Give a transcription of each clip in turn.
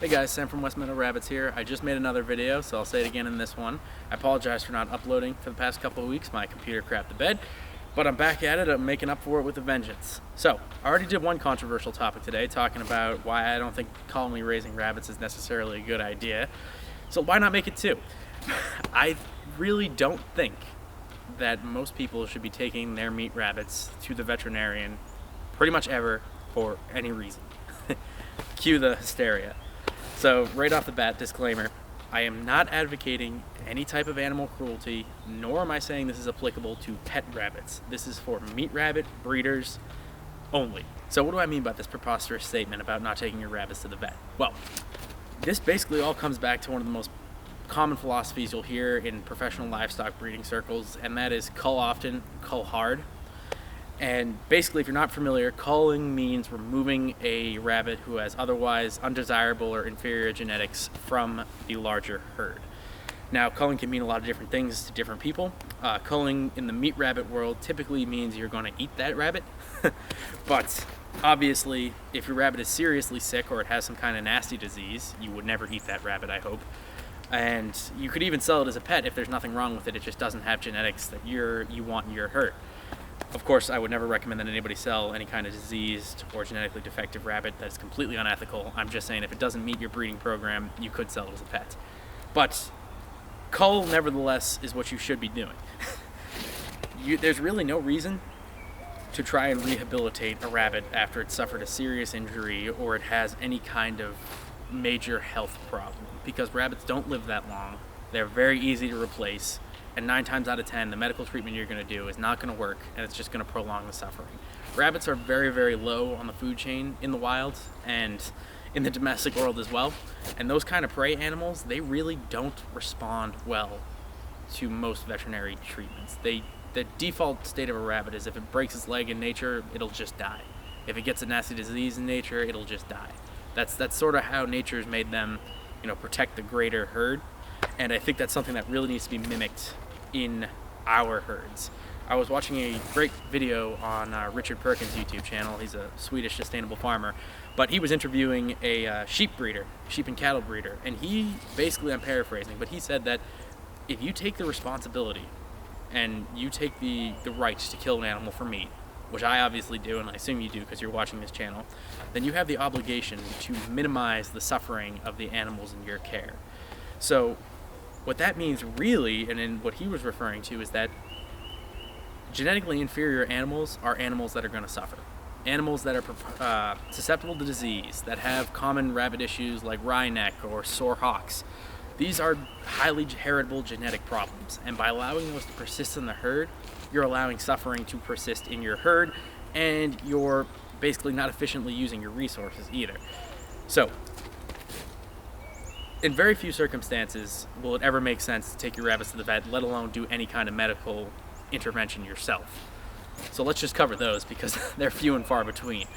Hey guys, Sam from West Meadow Rabbits here. I just made another video, so I'll say it again in this one. I apologize for not uploading for the past couple of weeks. My computer crapped the bed, but I'm back at it. I'm making up for it with a vengeance. So, I already did one controversial topic today, talking about why I don't think colony raising rabbits is necessarily a good idea. So why not make it two? I really don't think that most people should be taking their meat rabbits to the veterinarian pretty much ever for any reason. Cue the hysteria. So right off the bat, disclaimer, I am not advocating any type of animal cruelty, nor am I saying this is applicable to pet rabbits. This is for meat rabbit breeders only. So what do I mean by this preposterous statement about not taking your rabbits to the vet? Well, this basically all comes back to one of the most common philosophies you'll hear in professional livestock breeding circles, and that is cull often, cull hard. And basically, if you're not familiar, culling means removing a rabbit who has otherwise undesirable or inferior genetics from the larger herd. Now, culling can mean a lot of different things to different people. Culling in the meat rabbit world typically means you're going to eat that rabbit. But obviously, if your rabbit is seriously sick or it has some kind of nasty disease, you would never eat that rabbit, I hope. And you could even sell it as a pet if there's nothing wrong with it. It just doesn't have genetics that you want in your herd. Of course, I would never recommend that anybody sell any kind of diseased or genetically defective rabbit. That's completely unethical. I'm just saying if it doesn't meet your breeding program, you could sell it as a pet. But cull, nevertheless, is what you should be doing. There's really no reason to try and rehabilitate a rabbit after it suffered a serious injury or it has any kind of major health problem, because rabbits don't live that long. They're very easy to replace. And 9 times out of 10, the medical treatment you're going to do is not going to work, and it's just going to prolong the suffering. Rabbits are very, very low on the food chain in the wild and in the domestic world as well. And those kind of prey animals, they really don't respond well to most veterinary treatments. The default state of a rabbit is if it breaks its leg in nature, it'll just die. If it gets a nasty disease in nature, it'll just die. That's sort of how nature's made them, protect the greater herd. And I think that's something that really needs to be mimicked in our herds. I was watching a great video on Richard Perkins' YouTube channel. He's a Swedish sustainable farmer, but he was interviewing a sheep and cattle breeder, and he basically, I'm paraphrasing, but he said that if you take the responsibility and you take the right to kill an animal for meat, which I obviously do, and I assume you do because you're watching this channel, then you have the obligation to minimize the suffering of the animals in your care. So what that means really, and in what he was referring to, is that genetically inferior animals are animals that are going to suffer. Animals that are susceptible to disease, that have common rabbit issues like wry neck or sore hocks. These are highly heritable genetic problems, and by allowing those to persist in the herd, you're allowing suffering to persist in your herd, and you're basically not efficiently using your resources either. So, in very few circumstances will it ever make sense to take your rabbits to the vet, let alone do any kind of medical intervention yourself. So let's just cover those because they're few and far between.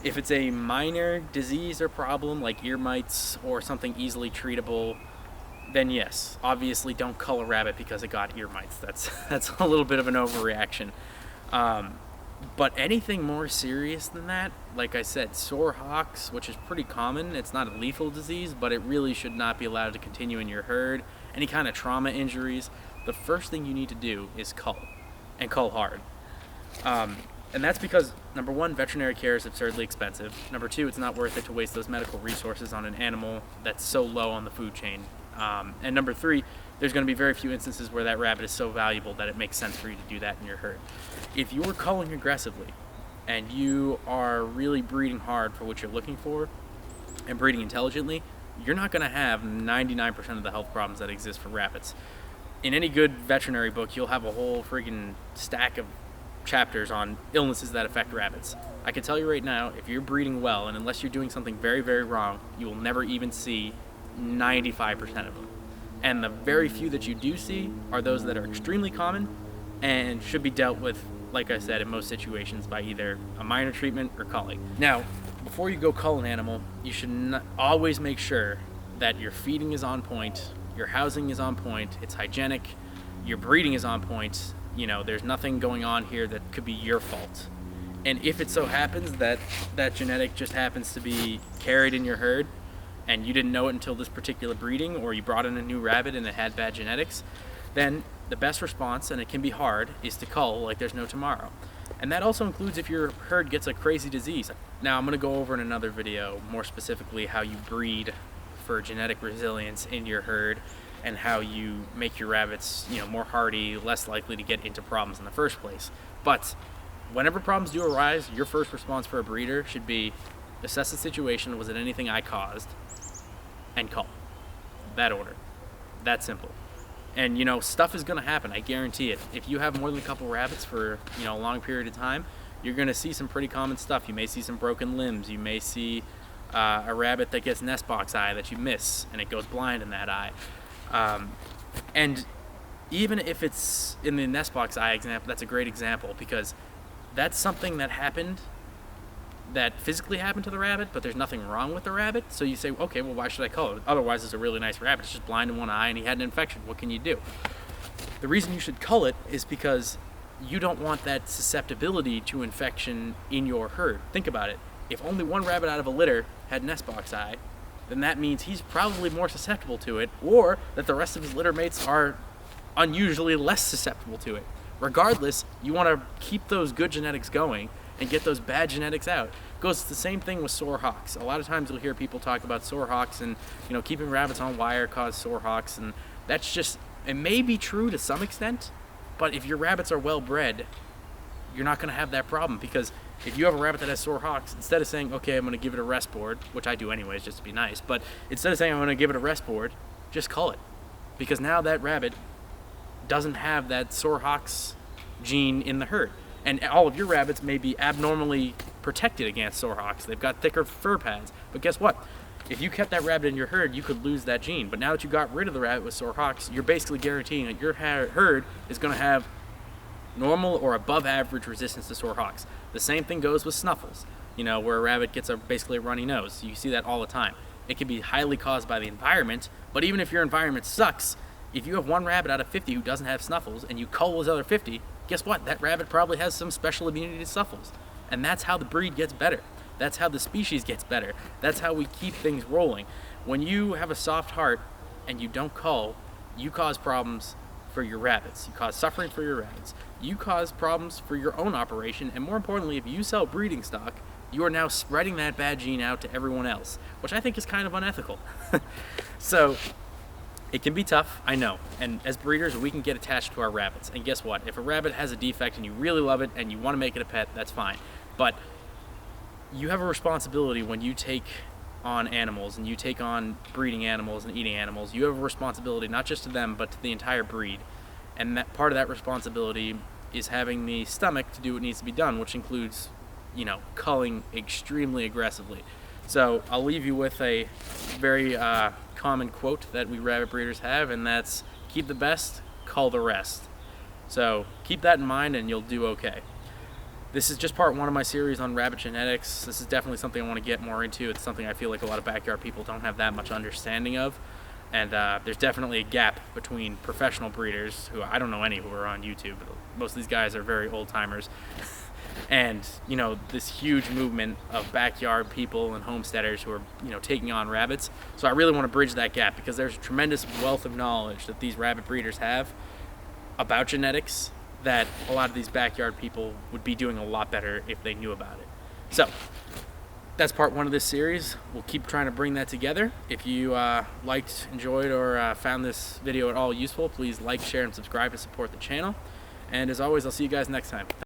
If it's a minor disease or problem like ear mites or something easily treatable, then yes, obviously don't cull a rabbit because it got ear mites. That's a little bit of an overreaction. But anything more serious than that, like I said, sore hocks, which is pretty common. It's not a lethal disease, but it really should not be allowed to continue in your herd. Any kind of trauma injuries, the first thing you need to do is cull, and cull hard. And that's because, number one, veterinary care is absurdly expensive. Number two, it's not worth it to waste those medical resources on an animal that's so low on the food chain. And number three, there's going to be very few instances where that rabbit is so valuable that it makes sense for you to do that in your herd. If you're culling aggressively and you are really breeding hard for what you're looking for and breeding intelligently, you're not going to have 99% of the health problems that exist for rabbits. In any good veterinary book, you'll have a whole friggin' stack of chapters on illnesses that affect rabbits. I can tell you right now, if you're breeding well, and unless you're doing something very, very wrong, you will never even see 95% of them. And the very few that you do see are those that are extremely common and should be dealt with, like I said, in most situations by either a minor treatment or culling. Now, before you go cull an animal, you should always make sure that your feeding is on point, your housing is on point, it's hygienic, your breeding is on point. There's nothing going on here that could be your fault. And if it so happens that that genetic just happens to be carried in your herd, and you didn't know it until this particular breeding, or you brought in a new rabbit and it had bad genetics, then the best response, and it can be hard, is to cull like there's no tomorrow. And that also includes if your herd gets a crazy disease. Now I'm going to go over in another video more specifically how you breed for genetic resilience in your herd, and how you make your rabbits, more hardy, less likely to get into problems in the first place. But whenever problems do arise, your first response for a breeder should be assess the situation, was it anything I caused, and cull. That order. That simple. And stuff is going to happen, I guarantee it. If you have more than a couple rabbits for a long period of time, you're going to see some pretty common stuff. You may see some broken limbs. You may see a rabbit that gets nest box eye that you miss and it goes blind in that eye. And even if it's in the nest box eye example, that's a great example, because that's something that happened, that physically happened to the rabbit, but there's nothing wrong with the rabbit. So you say, okay, well, why should I cull it? Otherwise, it's a really nice rabbit. It's just blind in one eye and he had an infection. What can you do? The reason you should cull it is because you don't want that susceptibility to infection in your herd. Think about it. If only one rabbit out of a litter had nest box eye, then that means he's probably more susceptible to it, or that the rest of his litter mates are unusually less susceptible to it. Regardless, you want to keep those good genetics going and get those bad genetics out. It goes the same thing with sore hocks. A lot of times you'll hear people talk about sore hocks and keeping rabbits on wire cause sore hocks, and that's just, it may be true to some extent, but if your rabbits are well bred, you're not going to have that problem, because if you have a rabbit that has sore hocks, instead of saying, okay, I'm going to give it a rest board, which I do anyways just to be nice, but instead of saying I'm going to give it a rest board, just cull it. Because now that rabbit doesn't have that sore hocks gene in the herd. And all of your rabbits may be abnormally protected against sore hocks. They've got thicker fur pads. But guess what? If you kept that rabbit in your herd, you could lose that gene. But now that you got rid of the rabbit with sore hocks, you're basically guaranteeing that your herd is going to have normal or above average resistance to sore hocks. The same thing goes with snuffles, where a rabbit gets basically a runny nose. You see that all the time. It can be highly caused by the environment, but even if your environment sucks, if you have one rabbit out of 50 who doesn't have snuffles and you cull those other 50, guess what? That rabbit probably has some special immunity to snuffles. And that's how the breed gets better. That's how the species gets better. That's how we keep things rolling. When you have a soft heart and you don't cull, you cause problems for your rabbits. You cause suffering for your rabbits. You cause problems for your own operation, and more importantly, if you sell breeding stock, you are now spreading that bad gene out to everyone else, which I think is kind of unethical. So it can be tough, I know, and as breeders we can get attached to our rabbits, and guess what? If a rabbit has a defect and you really love it and you want to make it a pet, that's fine. But you have a responsibility when you take on animals and you take on breeding animals and eating animals. You have a responsibility not just to them but to the entire breed, and that part of that responsibility is having the stomach to do what needs to be done, which includes culling extremely aggressively. So I'll leave you with a very common quote that we rabbit breeders have, and that's keep the best, cull the rest. So keep that in mind and you'll do okay. This is just part one of my series on rabbit genetics. This is definitely something I want to get more into. It's something I feel like a lot of backyard people don't have that much understanding of. And there's definitely a gap between professional breeders, who I don't know any who are on YouTube. Most of these guys are very old timers. And this huge movement of backyard people and homesteaders who are taking on rabbits. So I really want to bridge that gap, because there's a tremendous wealth of knowledge that these rabbit breeders have about genetics that a lot of these backyard people would be doing a lot better if they knew about it. So that's part one of this series. We'll keep trying to bring that together. If you liked, enjoyed, or found this video at all useful, please like, share, and subscribe to support the channel. And as always, I'll see you guys next time.